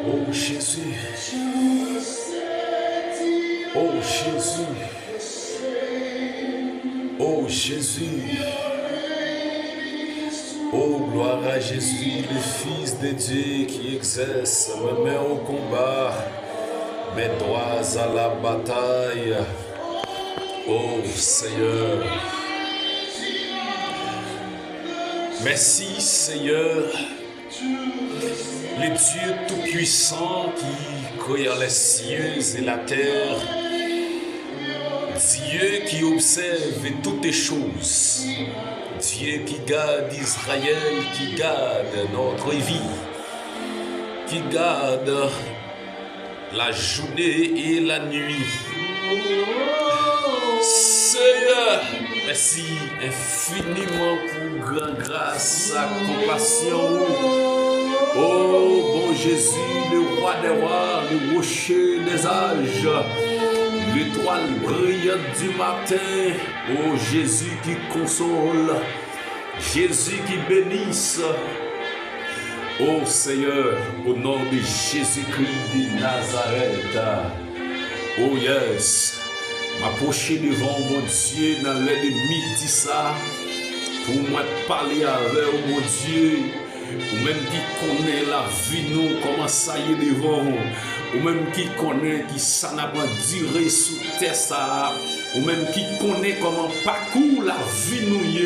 Oh Jésus, oh Jésus, oh Jésus, oh gloire à Jésus, le Fils de Dieu qui exerce mes mains au combat, mes doigts à la bataille. Oh Seigneur, merci Seigneur, le Dieu Tout-Puissant qui créa les cieux et la terre, Dieu qui observe toutes les choses, Dieu qui garde Israël, qui garde notre vie, qui garde la journée et la nuit. Seigneur, merci infiniment pour grande grâce, sa compassion. Oh bon Jésus, le roi des rois, le rocher des âges, l'étoile brillante du matin. Oh Jésus qui console, Jésus qui bénisse. Oh Seigneur, au nom de Jésus-Christ de Nazareth. Oh yes, m'approcher devant mon Dieu dans l'heure de midi ça, pour moi parler avec mon Dieu, ou même qui connaît la vie nous, comment ça y est devant, ou même qui connaît qui ça n'a pas duré sous terre ça, ou même qui connaît comment parcours la vie nous y.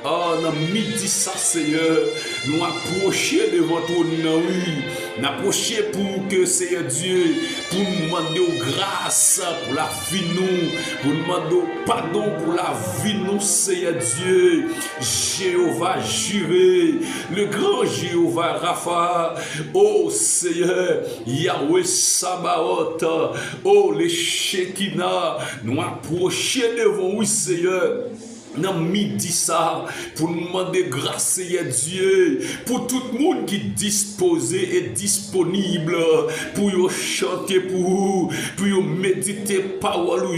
Oh, dans midi ça, Seigneur, nous approcher devant ton nom, oui. Nous approcher pour que, Seigneur Dieu, pour nous demander grâce pour la vie nous, pour nous demander pardon pour la vie nous, Seigneur Dieu. Jéhovah juré, le grand Jéhovah Rapha, oh Seigneur, Yahweh Sabaoth, oh les Shekinah, nous approcher devant, oui, Seigneur. Dans midi ça, pour nous demander grâce, Seigneur Dieu, pour tout le monde qui est disposé et disponible, pour chanter pour méditer parole,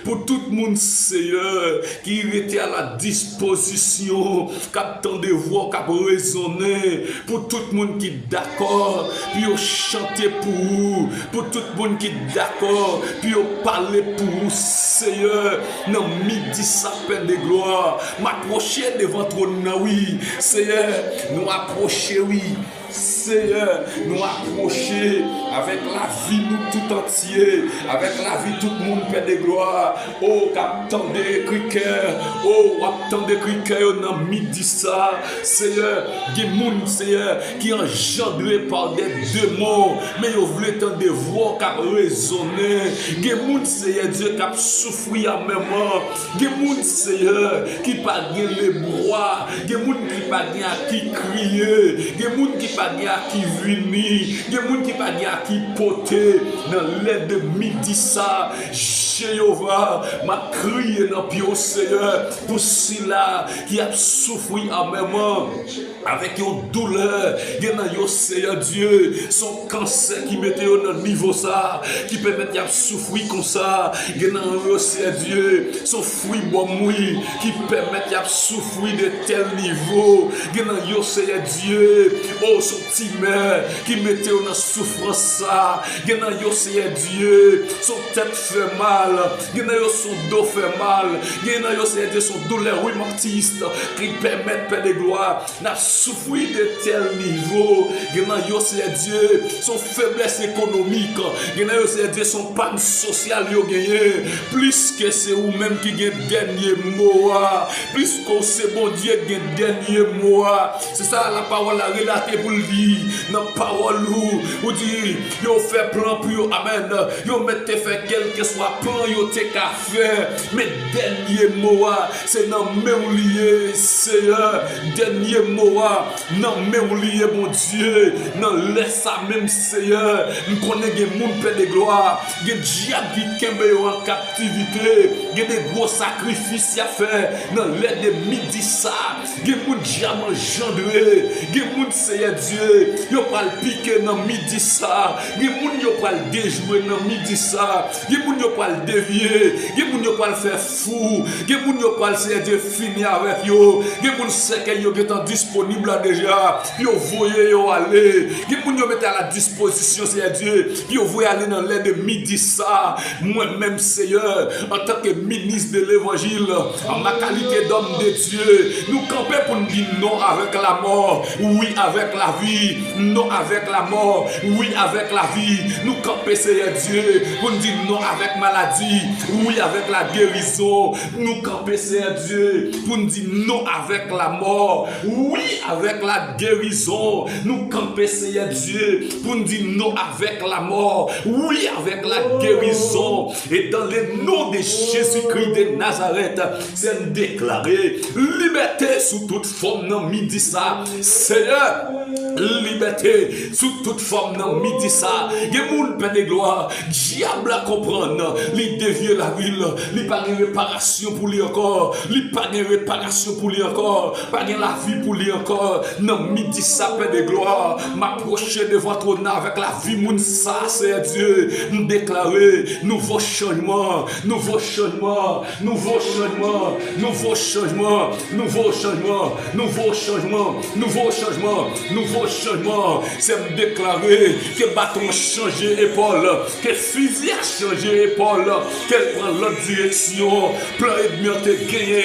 pour tout le monde, Seigneur, qui était à la disposition, qui attend de voir, qui a raisonné, pour tout le monde qui est d'accord, pour chanter pour tout le monde qui est d'accord, pour parler pour Seigneur, dans midi ça, peine de gloire, m'approcher devant ton nom, oui, Seigneur, nous approcher, oui, Seigneur, nous approcher avec la vie nous tout entier, avec la vie tout le monde paix de gloire. Oh, qu'attendez cœur, oh, attendez cœur dans midi ça, Seigneur, des gens, Seigneur, qui engendrés par des démons, mais ils voulaient tant de voix qui raisonner, des gens, Seigneur Dieu, qui a souffert en même temps, des gens, Seigneur, qui pas les bras, des gens qui pas à qui crier, des gens qui pas à qui venir, des gens qui pas à qui porter dans l'aide de midi ça, Jéhovah m'a crié dans pied au Seigneur pour ceux-là qui a souffert en même temps avec une douleur, dans Seigneur Dieu, son cancer qui mettait au niveau ça, qui permet de souffrir comme ça, dans Seigneur Dieu, son fruit bon mouille qui permet de souffrir de tel niveau, dans Seigneur Dieu, oh son petit mère qui mettait dans souffrance ça, dans Seigneur Dieu, son tête fait mal, dans son dos fait mal, dans Seigneur Dieu, son douleur oui mortiste qui permet de perdre gloire, n'a souffrir de tel niveau, dans Seigneur Dieu, son faiblesse économique, dans Seigneur Dieu, son panne sociale yo gagné, plus que c'est ou même qui gagne dernier mot, plus que c'est bon Dieu qui gagne dernier mot, c'est ça la parole a relaté pour le dire, dans la parole où dit, yo fait plan pour yo, amen, yo mette fait quel que soit plan yo te ka faire, mais dernier mot, c'est dans même lié, Seigneur, dernier mot, non même lié mon Dieu, non laisse ça même Seigneur, nous connaissons des gens paix de gloire, des diables qui kembe en captivité, des gros sacrifices à faire, dans l'aide de midi ça, des gens diables engendrés, des gens Seigneur Dieu, yo pral piquer dans midi ça, des gens yo pral déjouer dans midi ça, des gens yo pral dévier, qui moun yo pas le faire fou, qui moun yo pas le Seigneur Dieu fini avec yo, qui moun sait que yo est disponible déjà, yo voyez yo aller, qui moun yo mettre à la disposition Seigneur Dieu, yo voyez aller dans l'air de midi ça, moi-même Seigneur, en tant que ministre de l'évangile, en ma qualité d'homme de Dieu, nous camper pour nous dire non avec la mort, oui avec la vie, non avec la mort, oui avec la vie, nous camper Seigneur Dieu, pour nous dire non avec maladie, oui avec la guérison, nous camper Seigneur Dieu, pour nous dire non avec la mort, oui avec la guérison, nous camper Seigneur Dieu, pour nous dire non avec la mort, oui avec la guérison, et dans le nom de Jésus-Christ de Nazareth, c'est déclaré liberté sous toute forme dans midi ça, Seigneur, liberté sous toute forme dans midi ça, des moun peine de gloire, diable à comprendre, li dévier la ville, li pas de réparation pour lui encore, li pas de réparation pour lui encore, pas de la vie pour lui encore, non midi ça peine de gloire, m'approcher de votre nom avec la vie moun ça, c'est Dieu, nous déclarer nouveau changement, nouveau changement, nouveau changement, nouveau changement, nouveau changement, nouveau changement, nouveau changement, nouveau changement, c'est me déclarer que bâton changer épaule, que fusil a changé épaule, qu'elle prend l'autre direction, plan ennemi te gagné,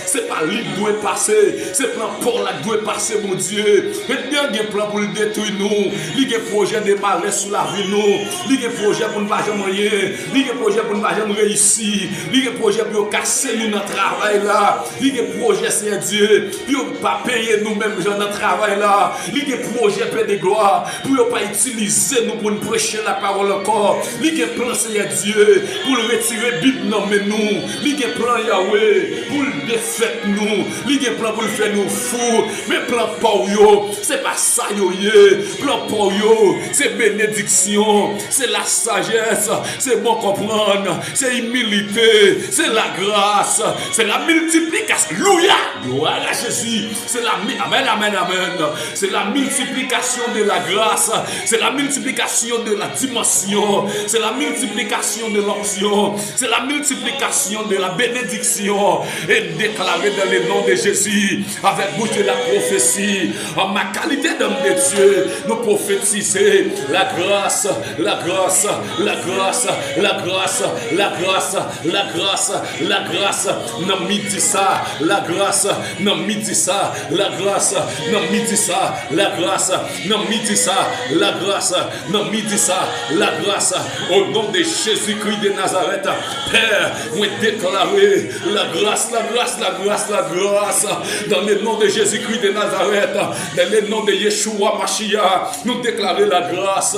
c'est pas lui qui doit passer, c'est plan pour la doit passer mon Dieu, et bien il plan pour le détruire nous, il y a projet de malheur sur la vie nous, il y a projet pour ne pas jamais rien, il y a projet pour ne pas jamais réussir, il y a projet pour casser nous notre travail là, il y a projet c'est Dieu, pour ne pas payer nous-mêmes dans notre travail là, il y a projet paix de gloire, pour ne pas utiliser nous pour nous prêcher la parole encore, il y a plan Seigneur Dieu, pour retirer Bible non mais nous, il y a plan Yahweh, pour le défaire nous, il y a plan pour le faire nous fous, mais plan pour yo, c'est pas ça yo plan pour yo, c'est bénédiction, c'est la sagesse, c'est bon comprendre, c'est humilité, c'est la grâce, c'est la multiplication, louia, gloire à Jésus, c'est la amen, amen, amen, c'est la multiplication de la grâce, c'est la multiplication de la dimension, c'est la multiplication de l'onction, c'est la multiplication de la bénédiction, et déclaré dans le nom de Jésus, avec bouche de la prophétie, en ma qualité d'homme de Dieu, nous prophétiser la grâce, la grâce, la grâce, la grâce, la grâce, la grâce, la grâce, non midi ça, la grâce, non midi ça, la grâce, non midi ça, la grâce, non midi ça, la grâce, non midi ça, la grâce, au nom de Jésus-Christ de Nazareth, Père, moi déclarer la grâce, la grâce, la grâce, la grâce, dans le nom de Jésus-Christ de Nazareth, dans le nom de Yeshua Mashiach, nous déclarer la grâce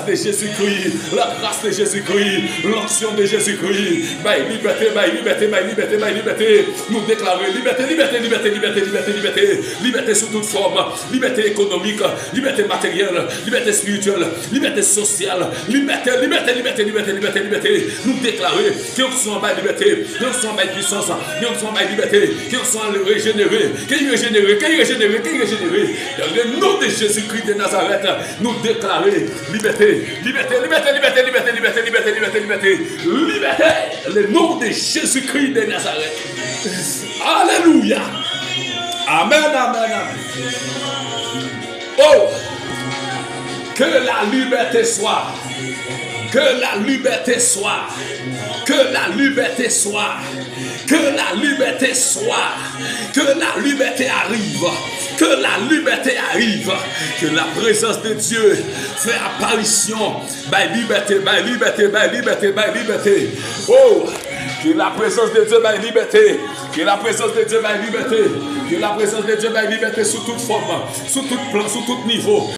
de Jésus-Christ, la grâce de Jésus-Christ, l'onction de Jésus-Christ, by liberté, by liberté, by liberté, by liberté, nous déclarer liberté, liberté, liberté, liberté, liberté, liberté, liberté sous toute forme, liberté économique, liberté matérielle, liberté spirituelle, liberté sociale, liberté, liberté, liberté, liberté, liberté, liberté, nous déclarer que nous sommes en liberté, que nous sommes en puissance, que nous sommes en liberté, que nous sommes régénérés, que nous régénérés, que nous régénérés, que nous régénérés, dans le nom de Jésus-Christ de Nazareth, nous déclarer liberté, liberté, liberté, liberté, liberté, liberté, liberté, liberté, liberté, liberté, le nom de Jésus-Christ de Nazareth. Alléluia. Amen, amen, amen. Oh, que la liberté soit, que la liberté soit, que la liberté soit, que la liberté soit, que la liberté arrive, que la liberté arrive, que la présence de Dieu fait apparition, by liberté, by liberté, by liberté, by liberté. Oh, que la présence de Dieu by liberté, que la présence de Dieu by liberté, que la présence de Dieu by liberté sous toute forme, sous tout plan, sous tout niveau.